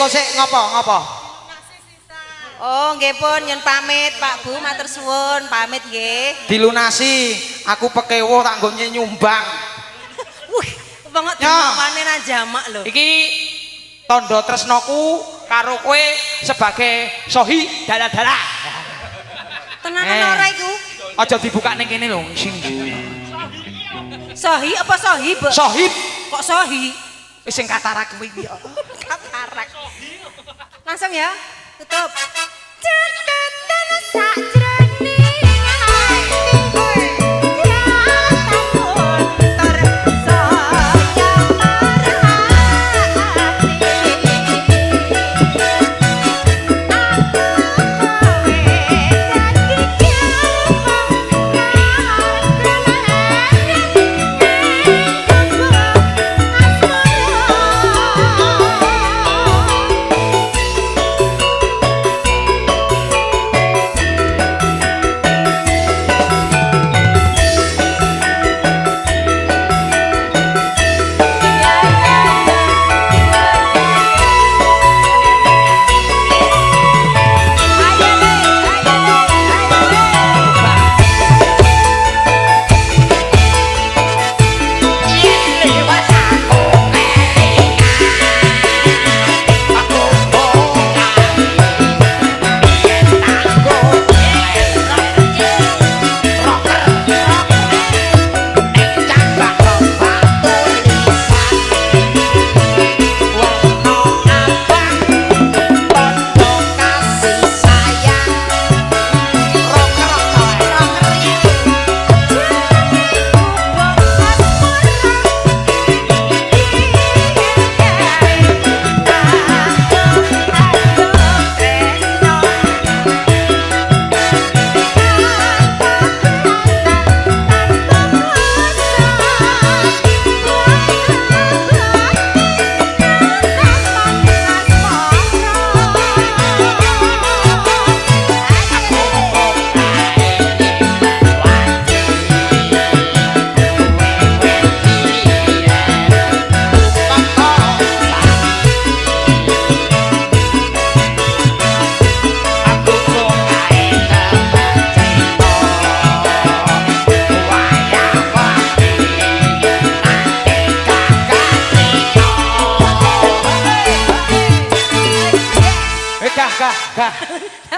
kosek ngopo? Oh, nggih pun nyun pamit Pak Bu, matur suwun, pamit nggih. Dilunasi, aku pekewo tak nggo nyumbang. Wih, banget dimane nang jamak lho. Iki tondo tresnoku karo kowe sebagai sohi dalah-dalah. Tenanan ora iku? Aja dibuka ning kene lho, sing. Sohi apa sohib? Sohib. Kok sohi? Wis sing katarak kuwi iki. Katarak. Langsung ya, tutup.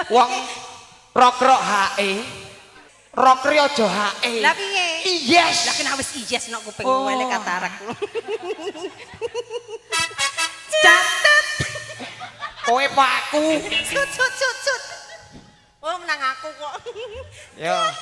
Wong rok-rok hae. Rokri aja hae. Lah piye? Yes. Lah kena wis yes nek kuping wene katarak. Catet. Kowe pak aku. Sut. Oh menang aku kok. Ya.